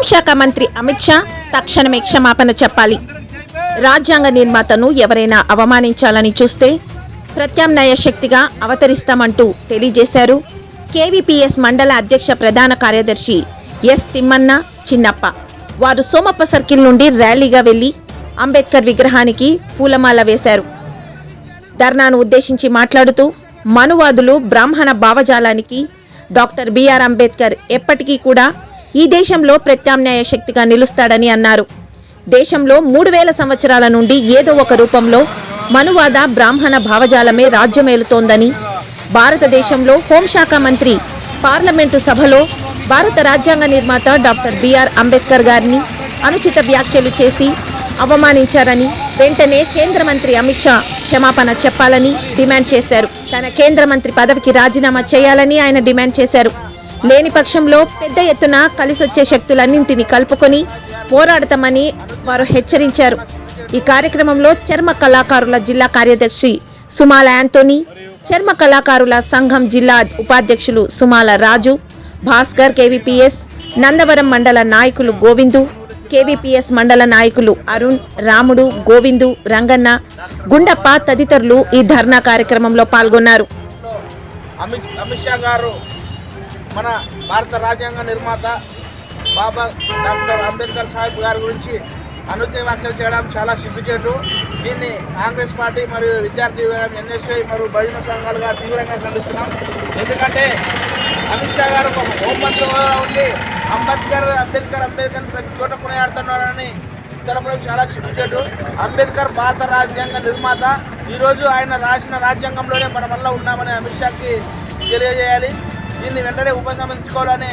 హోంశాఖ మంత్రి అమిత్ షా తక్షణమే క్షమాపణ చెప్పాలి. రాజ్యాంగ నిర్మాతను ఎవరైనా అవమానించాలని చూస్తే ప్రత్యామ్నాయ శక్తిగా అవతరిస్తామంటూ తెలియజేశారు కేవీపీఎస్ మండల అధ్యక్ష ప్రధాన కార్యదర్శి ఎస్ తిమ్మన్న చిన్నప్ప. వారు సోమప్ప సర్కిల్ నుండి ర్యాలీగా వెళ్లి అంబేద్కర్ విగ్రహానికి పూలమాల వేశారు. ధర్నాను ఉద్దేశించి మాట్లాడుతూ మనువాదులు బ్రాహ్మణ భావజాలానికి డాక్టర్ బిఆర్ అంబేద్కర్ ఎప్పటికీ కూడా ఈ దేశంలో ప్రత్యామ్నాయ శక్తిగా నిలుస్తాడని అన్నారు. దేశంలో 3000 సంవత్సరాల నుండి ఏదో ఒక రూపంలో మనువాద బ్రాహ్మణ భావజాలమే రాజ్యమేలుతోందని, భారతదేశంలో హోంశాఖ మంత్రి పార్లమెంటు సభలో భారత రాజ్యాంగ నిర్మాత డాక్టర్ బిఆర్ అంబేద్కర్ గారిని అనుచిత వ్యాఖ్యలు చేసి అవమానించారని వెంటనే కేంద్ర మంత్రి అమిత్ షా క్షమాపణ చెప్పాలని డిమాండ్ చేశారు. తన కేంద్ర మంత్రి పదవికి రాజీనామా చేయాలని ఆయన డిమాండ్ చేశారు. లేని పక్షంలో పెద్ద ఎత్తున కలిసొచ్చే శక్తులన్నింటినీ కలుపుకొని పోరాడతామని వారు హెచ్చరించారు. ఈ కార్యక్రమంలో చర్మ కళాకారుల జిల్లా కార్యదర్శి సుమాల యాంటోనీ, చర్మ కళాకారుల సంఘం జిల్లా ఉపాధ్యక్షులు సుమాల రాజు, భాస్కర్, కేవీపీఎస్ నందవరం మండల నాయకులు గోవిందు, కేవీపీఎస్ మండల నాయకులు అరుణ్, రాముడు, గోవిందు, రంగన్న, గుండప్ప తదితరులు ఈ ధర్నా కార్యక్రమంలో పాల్గొన్నారు. అమిత్ షా గారు మన భారత రాజ్యాంగ నిర్మాత బాబా డాక్టర్ అంబేద్కర్ సాహెబ్ గారి గురించి అనుచిత వ్యాఖ్యలు చేయడం చాలా సిగ్గుచేటు. దీన్ని కాంగ్రెస్ పార్టీ మరియు విద్యార్థి విభాగం, ఎన్ఎస్ఐ మరియు బహుజన సంఘాలుగా తీవ్రంగా ఖండిస్తున్నాం. ఎందుకంటే అమిత్ షా గారు ఒక హోంమంత్రిగా ఉండి అంబేద్కర్ ప్రతి చోట కొనియాడుతున్నారని తెలపడం చాలా సిగ్గుచేటు. అంబేద్కర్ భారత రాజ్యాంగ నిర్మాత. ఈరోజు ఆయన రాసిన రాజ్యాంగంలోనే మనం వల్ల ఉన్నామని అమిత్ షాకి తెలియజేయాలి. దీన్ని వెంటనే ఉపసంహరించుకోవాలని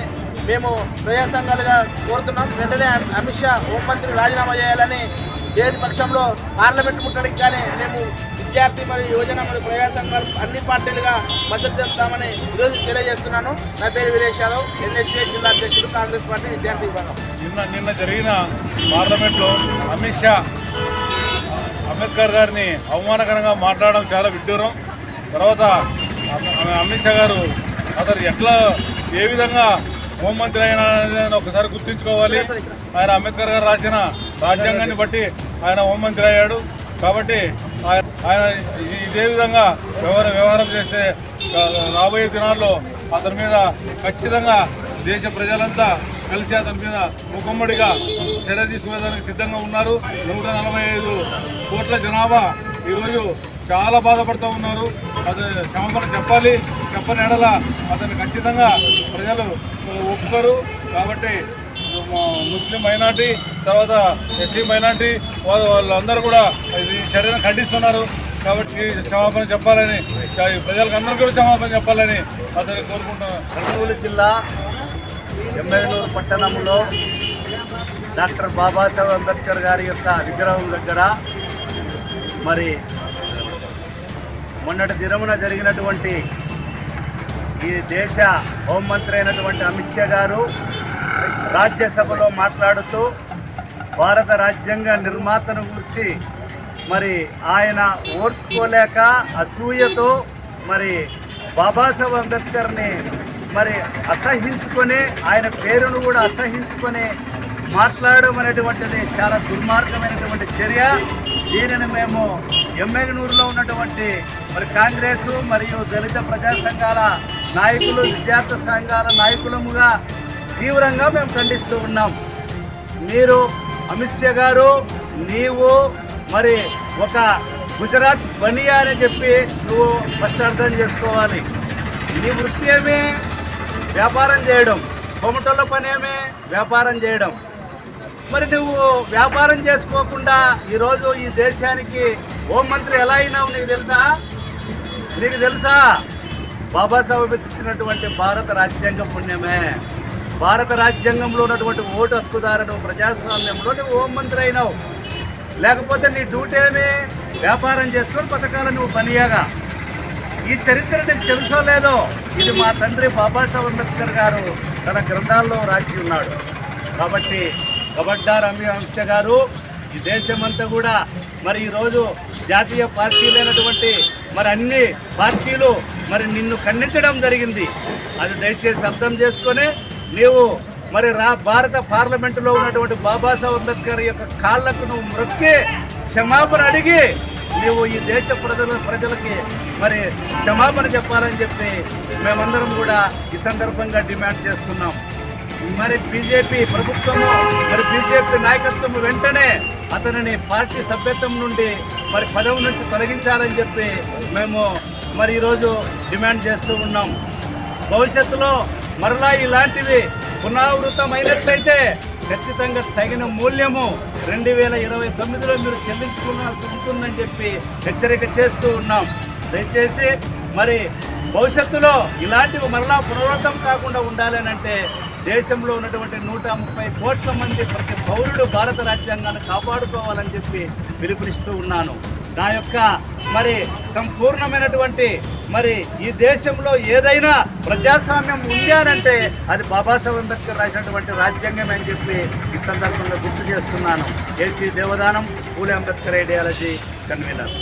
మేము ప్రజా సంఘాలుగా కోరుతున్నాం. వెంటనే అమిత్ షా హోంమంత్రి రాజీనామా చేయాలని, లేని పక్షంలో పార్లమెంట్ ముట్టడికి కానీ మేము విద్యార్థి మరియు యువజన మరియు ప్రజా సంఘాలు అన్ని పార్టీలుగా మద్దతు తెలుపుతామని ఈరోజు తెలియజేస్తున్నాను. నా పేరు వీరేష్ యాదవ్, ఎన్ఎస్ఏ జిల్లా అధ్యక్షుడు, కాంగ్రెస్ పార్టీ విద్యార్థి విభాగం. నిన్న జరిగిన పార్లమెంట్లో అమిత్ షా అంబేద్కర్ గారిని అవమానకరంగా మాట్లాడడం చాలా విడ్డూరం. తర్వాత అమిత్ షా గారు అతను ఏ విధంగా హోంమంత్రి అయినా ఒకసారి గుర్తుంచుకోవాలి. ఆయన అంబేద్కర్ గారు రాసిన రాజ్యాంగాన్ని బట్టి ఆయన హోంమంత్రి అయ్యాడు. కాబట్టి ఆయన ఇదే విధంగా వ్యవహారం చేస్తే రాబోయే దినాల్లో అతని మీద ఖచ్చితంగా దేశ ప్రజలంతా కలిసి అతని మీద ముఖమ్మడిగా చర్య తీసుకునేదానికి సిద్ధంగా ఉన్నారు. 145 కోట్ల జనాభా ఈరోజు చాలా బాధపడుతూ ఉన్నారు. అతను క్షమాపణ చెప్పాలి. చెప్పని ఎడల అతను ఖచ్చితంగా ప్రజలు ఒప్పుకోరు. కాబట్టి ముస్లిం మైనార్టీ, తర్వాత ఎస్సీ మైనార్టీ వాళ్ళందరూ కూడా ఈ చర్యను ఖండిస్తున్నారు. కాబట్టి క్షమాపణ చెప్పాలని, ప్రజలకు అందరూ కూడా క్షమాపణ చెప్పాలని అతను కోరుకుంటున్నారు. కర్నూలు జిల్లా ఎమ్మెగనూరు పట్టణంలో డాక్టర్ బాబాసాహెబ్ అంబేద్కర్ గారి యొక్క విగ్రహం దగ్గర మరి మొన్నటి దినమున జరిగినటువంటి ఈ దేశ హోంమంత్రి అయినటువంటి అమిత్ షా గారు రాజ్యసభలో మాట్లాడుతూ భారత రాజ్యాంగ నిర్మాతను గురించి మరి ఆయన ఓర్చుకోలేక అసూయతో మరి బాబాసాహెబ్ అంబేద్కర్ని మరి అసహించుకొని, ఆయన పేరును కూడా అసహించుకొని మాట్లాడడం అనేటువంటిది చాలా దుర్మార్గమైనటువంటి చర్య. దీనిని మేము ఎమ్మెగనూరులో ఉన్నటువంటి మరి కాంగ్రెసు మరియు దళిత ప్రజా సంఘాల నాయకులు, విద్యార్థి సంఘాల నాయకులముగా తీవ్రంగా మేము ఖండిస్తూ ఉన్నాం. మీరు అమిత్ షా గారు, నీవు మరి ఒక గుజరాత్ బనియా అని చెప్పి నువ్వు ఫస్ట్ అర్థం చేసుకోవాలి. నీ వృత్తి ఏమి? వ్యాపారం చేయడం. కొమటోళ్ళ పని ఏమి? వ్యాపారం చేయడం. మరి నువ్వు వ్యాపారం చేసుకోకుండా ఈరోజు ఈ దేశానికి హోంమంత్రి ఎలా అయినావు నీకు తెలుసా? బాబాసాహెబ్ ఇచ్చినటువంటి భారత రాజ్యాంగ పుణ్యమే. భారత రాజ్యాంగంలో ఉన్నటువంటి ఓటు హక్కుదారును ప్రజాస్వామ్యంలో నువ్వు హోంమంత్రి అయినావు. లేకపోతే నీ డ్యూటీ ఏమి? వ్యాపారం చేసుకొని పథకాలు నువ్వు పనియాగా. ఈ చరిత్ర నీకు తెలుసో లేదో, ఇది మా తండ్రి బాబాసాహెబ్ అంబేద్కర్ గారు తన గ్రంథాల్లో రాసి ఉన్నాడు. కాబట్టి కబడ్డార్ అమిత్ షా గారు, ఈ దేశమంతా కూడా మరి ఈరోజు జాతీయ పార్టీలైనటువంటి మరి అన్ని పార్టీలు మరి నిన్ను ఖండించడం జరిగింది. అది దయచేసి అర్థం చేసుకొని నీవు మరి భారత పార్లమెంటులో ఉన్నటువంటి బాబాసాహెబ్ అంబేద్కర్ యొక్క కాళ్ళకు నువ్వు మొక్కి క్షమాపణ అడిగి నువ్వు ఈ దేశ ప్రజలకి మరి క్షమాపణ చెప్పాలని చెప్పి మేమందరం కూడా ఈ సందర్భంగా డిమాండ్ చేస్తున్నాం. మరి బీజేపీ ప్రభుత్వము మరి బీజేపీ నాయకత్వం వెంటనే అతనిని పార్టీ సభ్యత్వం నుండి మరి పదవి నుంచి తొలగించాలని చెప్పి మేము మరి ఈరోజు డిమాండ్ చేస్తూ ఉన్నాం. భవిష్యత్తులో మరలా ఇలాంటివి పునరావృతమైనట్లయితే ఖచ్చితంగా తగిన మూల్యము 2029లో మీరు చెల్లించుకోవాల్సి ఉంటుందని చెప్పి హెచ్చరిక చేస్తూ ఉన్నాం. దయచేసి మరి భవిష్యత్తులో ఇలాంటివి మరలా పునరావృతం కాకుండా ఉండాలనంటే దేశంలో ఉన్నటువంటి 130 కోట్ల మంది ప్రతి పౌరుడు భారత రాజ్యాంగాన్ని కాపాడుకోవాలని చెప్పి పిలుపునిస్తూ ఉన్నాను. నా యొక్క మరి సంపూర్ణమైనటువంటి మరి ఈ దేశంలో ఏదైనా ప్రజాస్వామ్యం ఉంది అనంటే అది బాబాసాహెబ్ అంబేద్కర్ రాసినటువంటి రాజ్యాంగం అని చెప్పి ఈ సందర్భంగా గుర్తు చేస్తున్నాను. ఏసీ దేవదానం, పూలే అంబేద్కర్ ఐడియాలజీ కన్వీనర్.